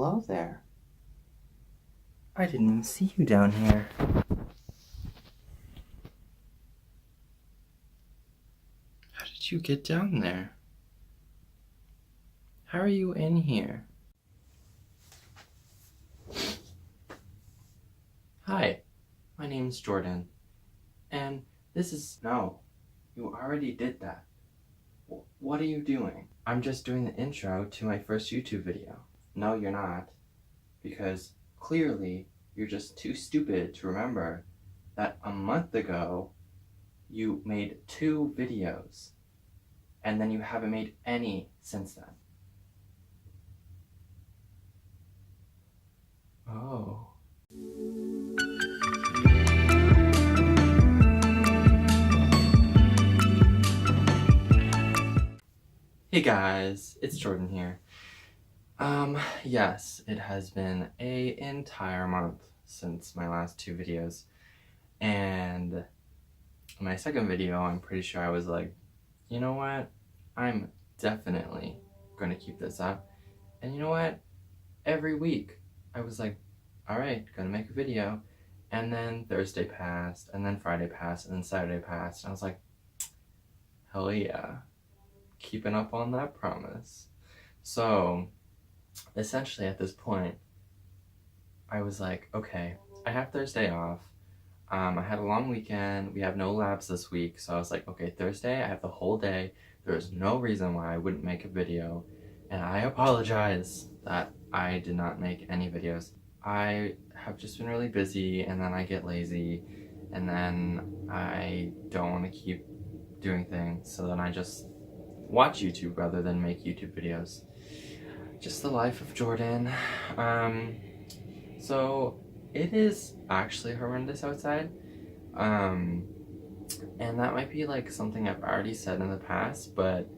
hello there. I didn't even see you down here. How did you get down there? How are you in here? Hi, my name's Jordan, and this is... No, you already did that. What are you doing? I'm just doing the intro to my first YouTube video. No, you're not, because clearly you're just too stupid to remember that a month ago you made 2 videos, and then you haven't made any since then. Oh. Hey guys, it's Jordan here. Yes, it has been an entire month since my last 2 videos, and my second video, I'm pretty sure I was like, you know what, I'm definitely going to keep this up, and you know what, every week I was like, alright, gonna make a video, and then Thursday passed, and then Friday passed, and then Saturday passed, and I was like, hell yeah, keeping up on that promise. So essentially at this point, I was like, okay, I have Thursday off. I had a long weekend. We have no labs this week. So I was like, okay, Thursday, I have the whole day. There's no reason why I wouldn't make a video. And I apologize that I did not make any videos. I have just been really busy, and then I get lazy, and then I don't want to keep doing things. So then I just watch YouTube rather than make YouTube videos. Just the life of Jordan. So it is actually horrendous outside. And that might be like something I've already said in the past, but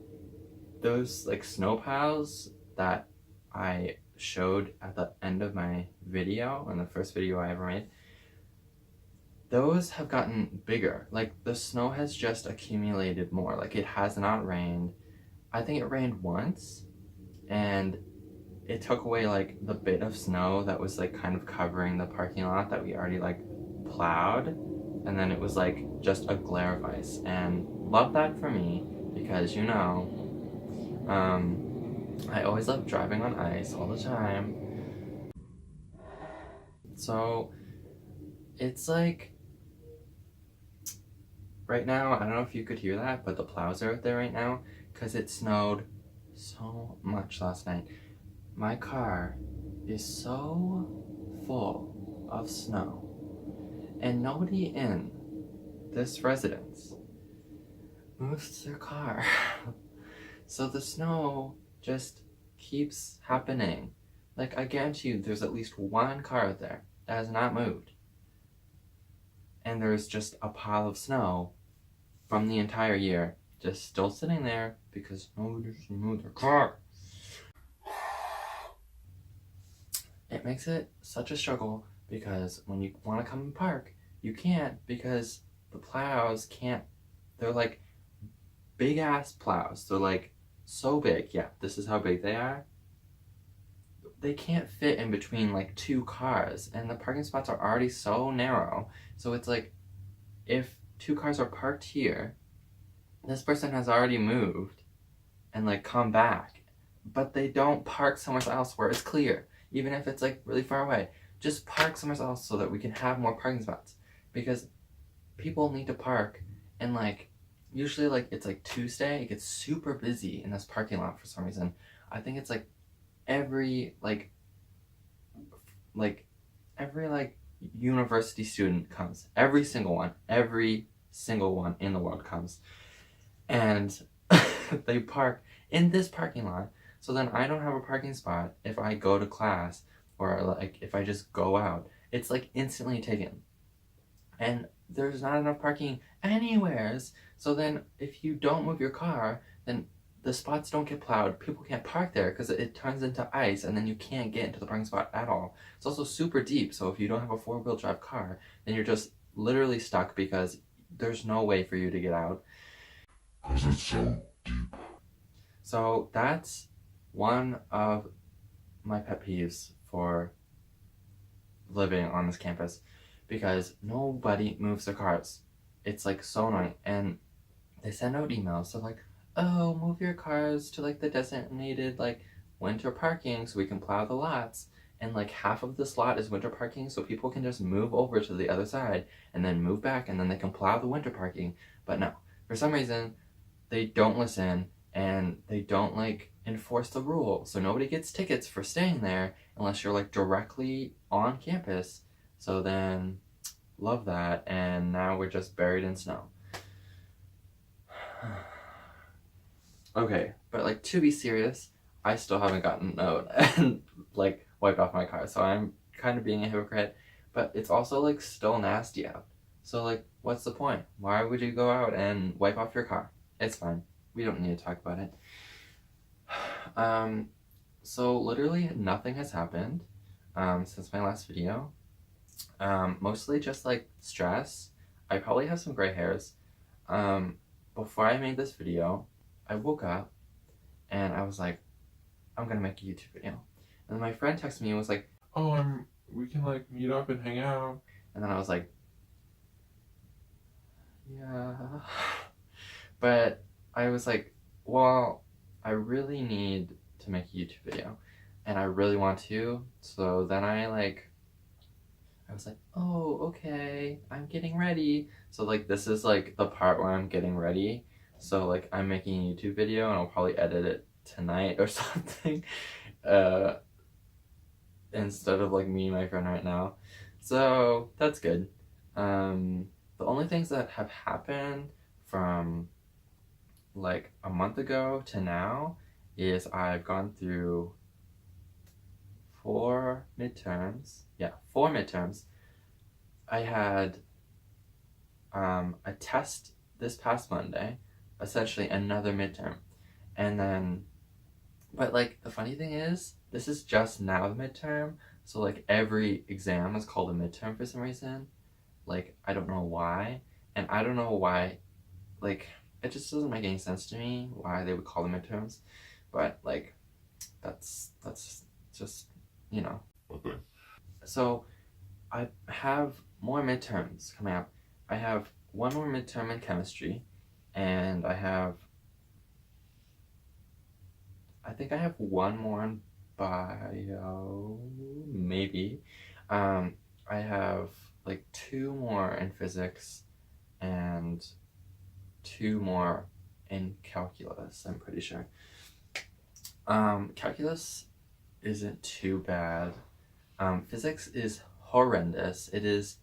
those like snow piles that I showed at the end of my video, in the first video I ever made, those have gotten bigger. Like the snow has just accumulated more. Like it has not rained. I think it rained once, and it took away like the bit of snow that was like kind of covering the parking lot that we already like plowed, and then it was like just a glare of ice, and love that for me because you know, I always love driving on ice all the time. So it's like right now, I don't know if you could hear that, but the plows are out there right now because it snowed so much last night. My car is so full of snow, and nobody in this residence moves their car. So the snow just keeps happening. Like, I guarantee you there's at least one car out there that has not moved. And there's just a pile of snow from the entire year just still sitting there because nobody moved their car. It makes it such a struggle because when you want to come and park, you can't because the plows can't. They're like big ass plows. They're like so big. Yeah, this is how big they are. They can't fit in between like 2 cars, and the parking spots are already so narrow. So it's like if 2 cars are parked here, this person has already moved and like come back, but they don't park somewhere else where it's clear. Even if it's like really far away, just park somewhere else so that we can have more parking spots, because people need to park, and like usually like it's like Tuesday, it gets super busy in this parking lot for some reason. I think it's like every university student comes, every single one in the world comes, and they park in this parking lot. So then I don't have a parking spot if I go to class, or like if I just go out. It's like instantly taken. And there's not enough parking anywheres. So then if you don't move your car, then the spots don't get plowed. People can't park there because it turns into ice, and then you can't get into the parking spot at all. It's also super deep. So if you don't have a 4-wheel drive car, then you're just literally stuck because there's no way for you to get out. So that's one of my pet peeves for living on this campus, because nobody moves their cars. It's like so annoying, and they send out emails so like, oh, move your cars to like the designated like winter parking so we can plow the lots, and like half of this lot is winter parking so people can just move over to the other side and then move back and then they can plow the winter parking. But no, for some reason they don't listen and they don't like enforce the rule, so nobody gets tickets for staying there unless you're like directly on campus. So then love that, and now we're just buried in snow. Okay, but like to be serious, I still haven't gotten a note and like wiped off my car, so I'm kind of being a hypocrite, but it's also like still nasty out. So like, what's the point? Why would you go out and wipe off your car? It's fine. We don't need to talk about it. So literally nothing has happened since my last video. Mostly just like stress. I probably have some gray hairs. Before I made this video, I woke up and I was like, I'm gonna make a YouTube video. And then my friend texted me and was like, oh, we can like meet up and hang out. And then I was like, yeah. But I was like, well, I really need to make a YouTube video and I really want to. So then I was like, oh, okay, I'm getting ready. So like, this is like the part where I'm getting ready. So like, I'm making a YouTube video and I'll probably edit it tonight or something. Instead of like me and my friend right now. So that's good. The only things that have happened from like a month ago to now is I've gone through 4 midterms. Yeah, 4 midterms. I had a test this past Monday, essentially another midterm. And then, but like the funny thing is, this is just now the midterm, so like every exam is called a midterm for some reason. Like, I don't know why, and I don't know why, like, it just doesn't make any sense to me why they would call them midterms, but like, that's just, you know. Okay. So, I have more midterms coming up. I have one more midterm in chemistry, and I think I have one more in bio, maybe. I have like 2 more in physics and 2 more in calculus, I'm pretty sure. Calculus isn't too bad. Physics is horrendous. It is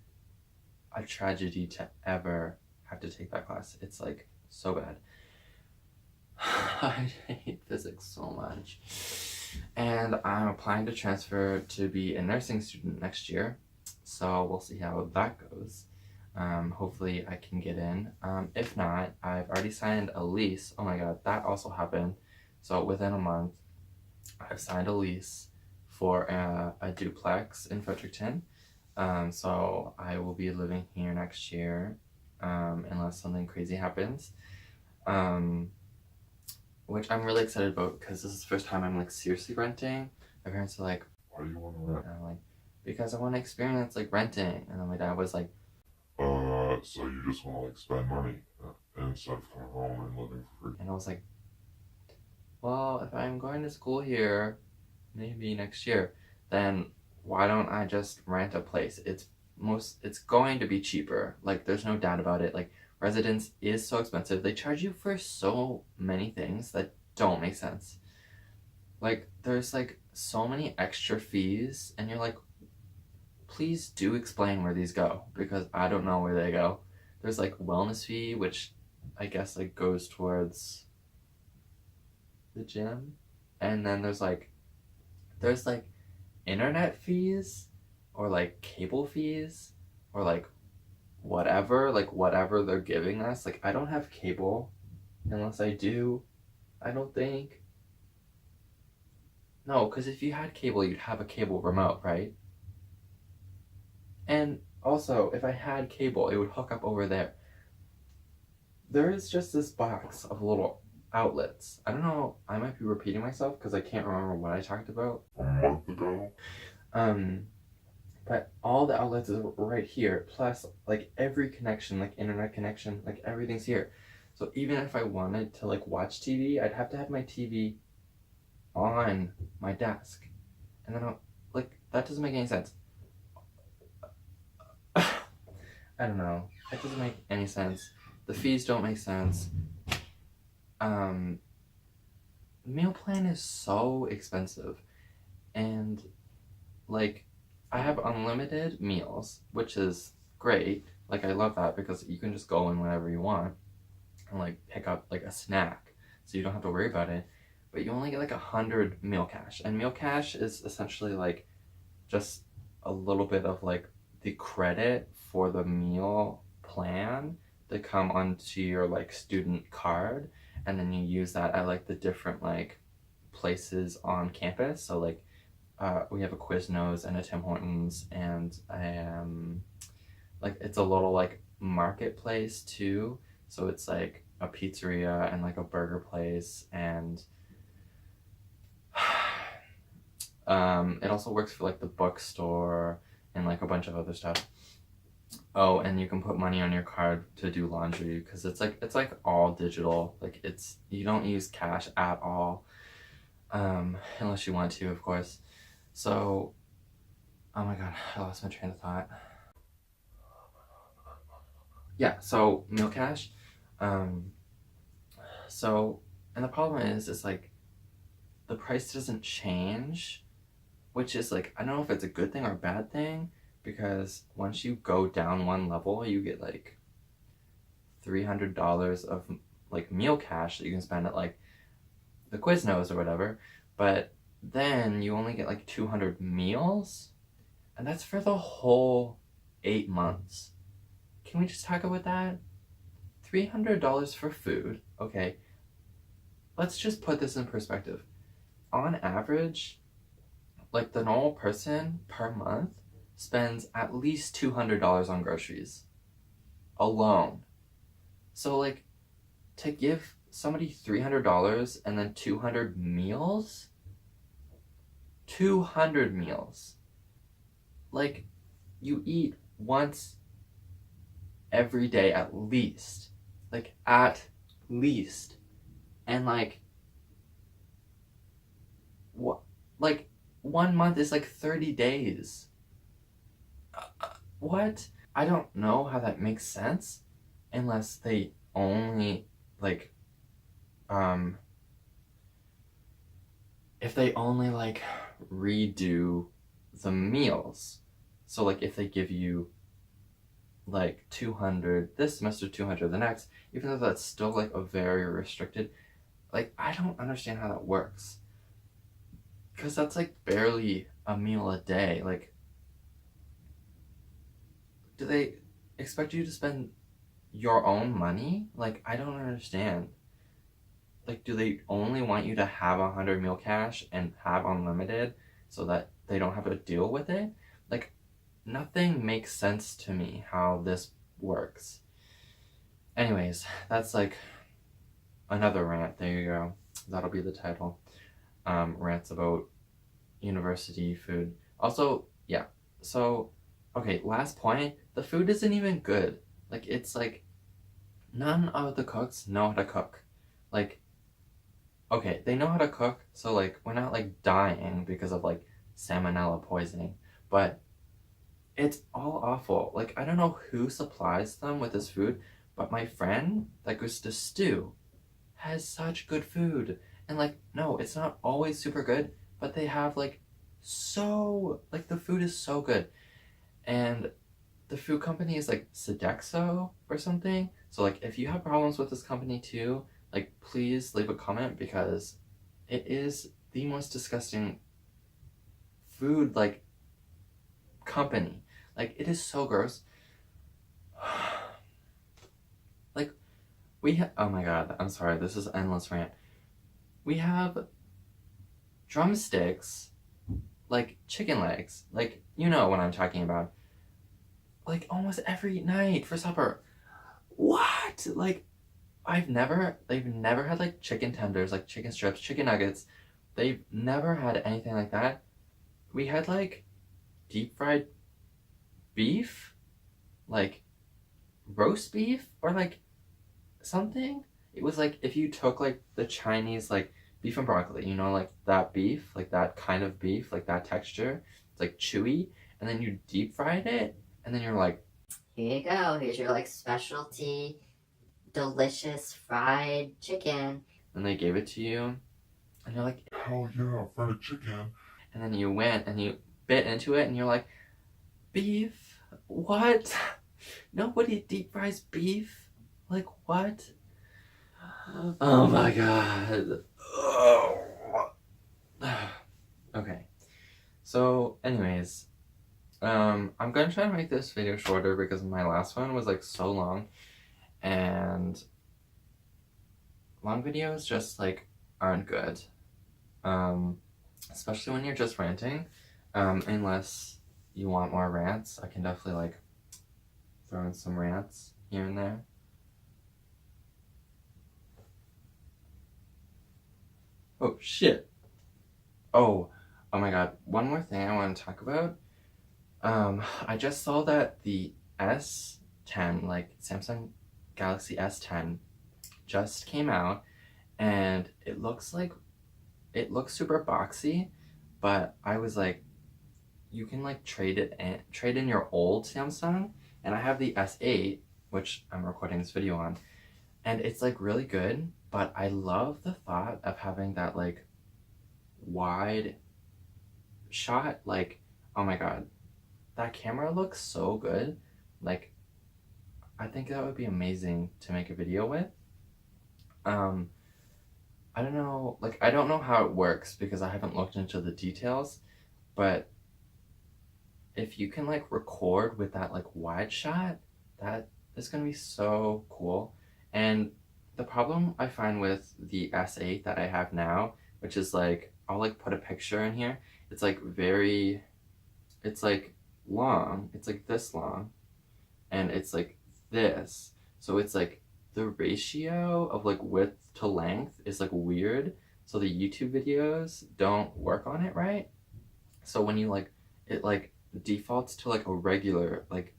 a tragedy to ever have to take that class. It's like so bad. I hate physics so much. And I'm applying to transfer to be a nursing student next year, so we'll see how that goes. Hopefully I can get in. If not, I've already signed a lease. Oh my god, that also happened. So within a month, I've signed a lease for a duplex in Fredericton. So I will be living here next year, unless something crazy happens. Which I'm really excited about because this is the first time I'm like seriously renting. My parents are like, why do you want to rent? And I'm like, because I want to experience like renting. And then my dad was like, so you just want to like spend money instead of coming home and living for free? and I was like, well, if I'm going to school here, maybe next year, then why don't I just rent a place? It's going to be cheaper. Like, there's no doubt about it. Like, residence is so expensive. They charge you for so many things that don't make sense. Like, there's like so many extra fees, and you're like, please do explain where these go, because I don't know where they go. There's like wellness fee, which I guess like goes towards the gym, and then there's like internet fees, or like cable fees, or like whatever they're giving us. Like, I don't have cable, unless I do. I don't think. No, because if you had cable, you'd have a cable remote, right? And also, if I had cable, it would hook up over there. There is just this box of little outlets. I don't know, I might be repeating myself because I can't remember what I talked about. A month ago? But all the outlets is right here, plus like every connection, like internet connection, like everything's here. So even if I wanted to like watch TV, I'd have to have my TV on my desk. And then like, that doesn't make any sense. I don't know. It doesn't make any sense. The fees don't make sense. Meal plan is so expensive. And like, I have unlimited meals, which is great. Like, I love that because you can just go in whenever you want and like pick up like a snack, so you don't have to worry about it. But you only get like 100 meal cash, and meal cash is essentially like just a little bit of like the credit for the meal plan to come onto your like student card, and then you use that at like the different like places on campus. So like we have a Quiznos and a Tim Hortons, and like it's a little like marketplace too. So it's like a pizzeria and like a burger place, and it also works for like the bookstore and like a bunch of other stuff. Oh, and you can put money on your card to do laundry because it's like all digital. Like you don't use cash at all, unless you want to, of course. So, oh my god, I lost my train of thought. Yeah, so meal cash. So, and the problem is like the price doesn't change, which is like, I don't know if it's a good thing or a bad thing, because once you go down one level, you get like $300 of like meal cash that you can spend at like the Quiznos or whatever, but then you only get like 200 meals, and that's for the whole 8 months. Can we just talk about that? $300 for food. Okay, let's just put this in perspective. On average, like the normal person per month spends at least $200 on groceries alone. So like, to give somebody $300 and then 200 meals? 200 meals. Like, you eat once every day at least. Like, at least. And like, what? Like, 1 month is like 30 days. What? I don't know how that makes sense unless they only like if they only like redo the meals. So like if they give you like 200 this semester, 200 the next, even though that's still like a very restricted, like I don't understand how that works, because that's like barely a meal a day. Like, do they expect you to spend your own money? Like, I don't understand. Like, do they only want you to have 100 meal cash and have unlimited so that they don't have to deal with it? Like, nothing makes sense to me how this works. Anyways, that's like another rant. There you go. That'll be the title. Rants about university food. Also, yeah. So, okay, last point. The food isn't even good. Like, it's like none of the cooks know how to cook. Like, okay, they know how to cook, so like we're not like dying because of like salmonella poisoning, but it's all awful. Like, I don't know who supplies them with this food, but my friend that goes to Stew has such good food. And like, no, it's not always super good, but they have like the food is so good. And the food company is like Sodexo or something. So like, if you have problems with this company too, like, please leave a comment, because it is the most disgusting food like company. Like, it is so gross. Like, oh my god, I'm sorry, this is endless rant. We have drumsticks, like chicken legs, like, you know what I'm talking about, like almost every night for supper. What? Like, they've never had like chicken tenders, like chicken strips, chicken nuggets. They've never had anything like that. We had like deep fried beef, like roast beef or like something. It was like if you took like the Chinese like beef and broccoli, you know, like that beef, like that kind of beef, like that texture. It's like chewy, and then you deep fried it, and then you're like, here you go. Here's your like specialty, delicious fried chicken. and they gave it to you, and you're like, Hell yeah, fried chicken. and then you went and you bit into it, and you're like, beef? What? Nobody deep fries beef? Like what? Oh my god. Okay. So, anyways, I'm gonna try to make this video shorter because my last one was like so long, and long videos just like aren't good. Especially when you're just ranting. Unless you want more rants, I can definitely like throw in some rants here and there. Oh shit. Oh my god. One more thing I want to talk about. I just saw that the S10, like Samsung Galaxy S10, just came out, and it looks super boxy, but I was like, you can like trade in your old Samsung, and I have the S8, which I'm recording this video on, and it's like really good, but I love the thought of having that like wide shot. Like, oh my god, that camera looks so good. Like, I think that would be amazing to make a video with. I don't know, like, I don't know how it works because I haven't looked into the details, but if you can like record with that like wide shot, that is gonna be so cool. And the problem I find with the S8 that I have now, which is like, I'll like put a picture in here, it's like it's like long, it's like this long, and it's like this, so it's like the ratio of like width to length is like weird, so the YouTube videos don't work on it right. So when you like, it like defaults to like a regular like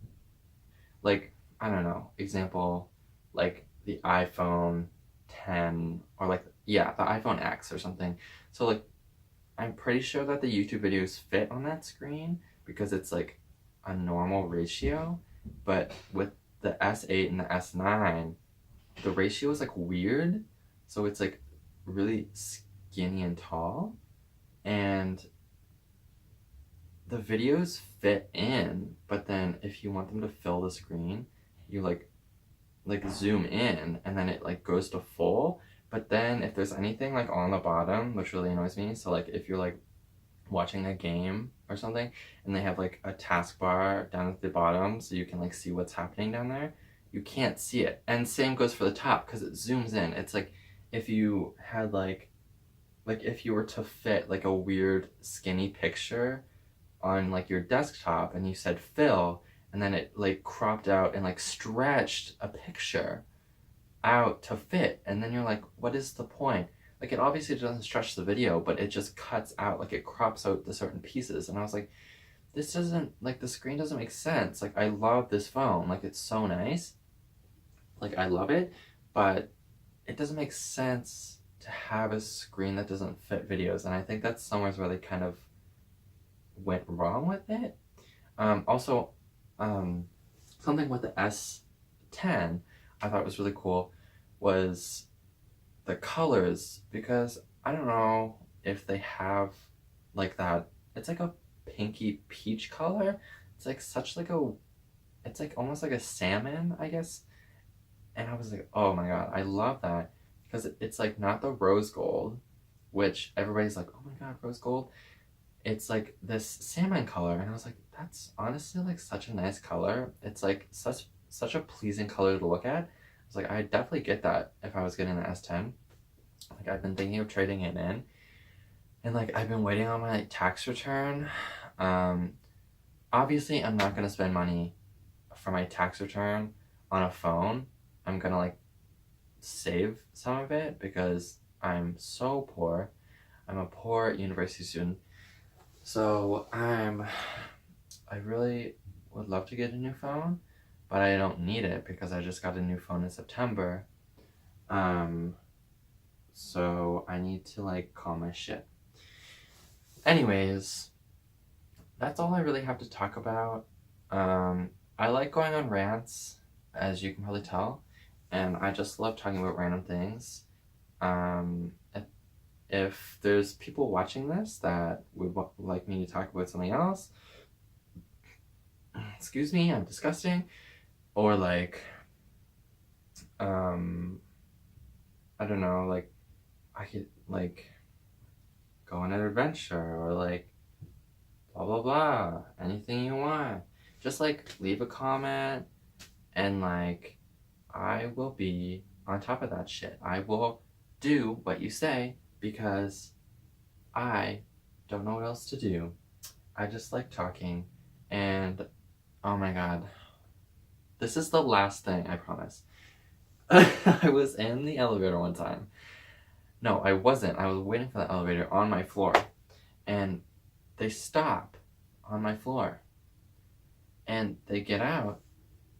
I don't know, example, like the iPhone 10 or like, yeah, the iPhone X or something. So like, I'm pretty sure that the YouTube videos fit on that screen because it's like a normal ratio, but with the S8 and the S9, the ratio is like weird, so it's like really skinny and tall, and the videos fit in, but then if you want them to fill the screen, you like zoom in, and then it like goes to full. But then if there's anything like on the bottom, which really annoys me, so like if you're like watching a game or something and they have like a taskbar down at the bottom so you can like see what's happening down there, you can't see it. And same goes for the top because it zooms in. It's like if you had like if you were to fit like a weird skinny picture on like your desktop and you said fill, and then it like cropped out and like stretched a picture out to fit, and then you're like, what is the point? Like, it obviously doesn't stretch the video, but it just cuts out, like it crops out the certain pieces. And I was like, this doesn't, like, the screen doesn't make sense. Like, I love this phone, like it's so nice, like I love it, but it doesn't make sense to have a screen that doesn't fit videos. And I think that's somewhere where they kind of went wrong with it. Also, something with the S10 I thought was really cool was the colors, because I don't know if they have like that, it's like a pinky peach color. It's like such like a, it's like almost like a salmon, I guess. And I was like, oh my god, I love that, because it's like not the rose gold, which everybody's like, oh my god, rose gold. It's like this salmon color, and I was like, that's honestly like such a nice color. It's like such a pleasing color to look at. I was like, I definitely get that if I was getting the S10. Like, I've been thinking of trading it in, and like I've been waiting on my like tax return. Obviously I'm not gonna spend money for my tax return on a phone. I'm gonna like save some of it because I'm so poor. I'm a poor university student. So I really would love to get a new phone, but I don't need it because I just got a new phone in September. So I need to like calm my shit. Anyways, that's all I really have to talk about. I like going on rants, as you can probably tell, and I just love talking about random things. If there's people watching this that would like me to talk about something else, excuse me, I'm disgusting, or like, I don't know, like, I could, like, go on an adventure, or like, blah blah blah, anything you want. Just like, leave a comment, and like, I will be on top of that shit. I will do what you say, because I don't know what else to do. I just like talking, and oh my god. This is the last thing, I promise. I was in the elevator one time. No, I wasn't. I was waiting for the elevator on my floor. And they stop on my floor. And they get out.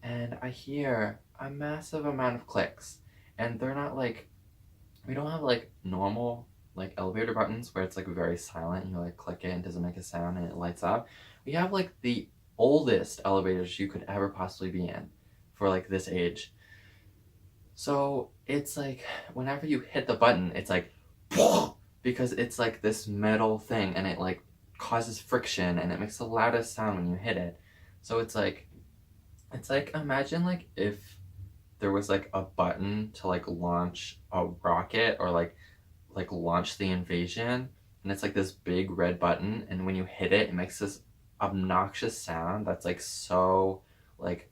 And I hear a massive amount of clicks. And they're not like... We don't have like normal like elevator buttons where it's like very silent. You like click it and it doesn't make a sound and it lights up. We have like the oldest elevators you could ever possibly be in for like this age. So it's like whenever you hit the button, it's like because it's like this metal thing and it like causes friction and it makes the loudest sound when you hit it. So it's like imagine like if there was like a button to like launch a rocket or like launch the invasion, and it's like this big red button, and when you hit it, it makes this obnoxious sound that's like so like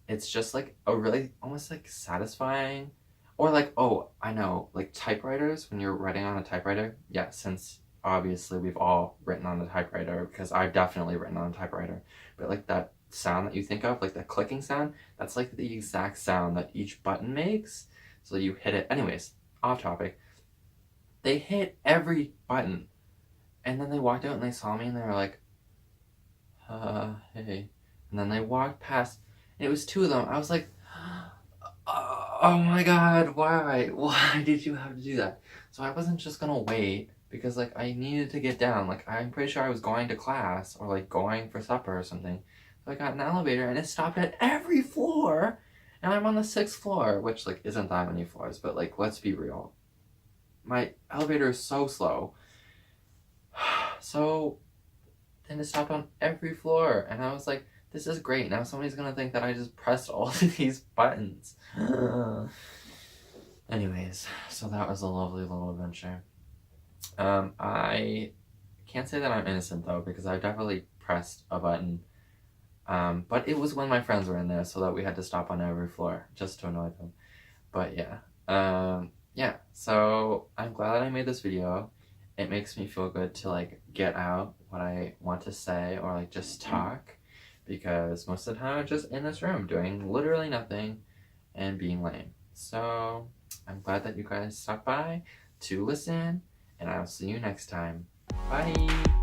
it's just like a really almost like satisfying, or like, oh, I know, like typewriters, when you're writing on a typewriter. Yeah, since obviously we've all written on a typewriter, because I've definitely written on a typewriter, but like that sound that you think of, like that clicking sound, that's like the exact sound that each button makes. So you hit it. Anyways, off topic. They hit every button, and then they walked out and they saw me and they were like, hey. And then they walked past, and it was two of them. I was like, oh my god, why did you have to do that? So I wasn't just gonna wait, because like I needed to get down. Like I'm pretty sure I was going to class or like going for supper or something. So I got an elevator and it stopped at every floor, and I'm on the 6th floor, which like isn't that many floors, but like let's be real. My elevator is so slow. So then it stopped on every floor, and I was like, this is great. Now somebody's gonna think that I just pressed all of these buttons. Anyways, so that was a lovely little adventure. I can't say that I'm innocent though, because I definitely pressed a button. But it was when my friends were in there, so that we had to stop on every floor just to annoy them. But yeah. Yeah, so I'm glad that I made this video. It makes me feel good to like get out what I want to say, or like just talk, because most of the time I'm just in this room doing literally nothing and being lame. So I'm glad that you guys stopped by to listen, and I'll see you next time. Bye!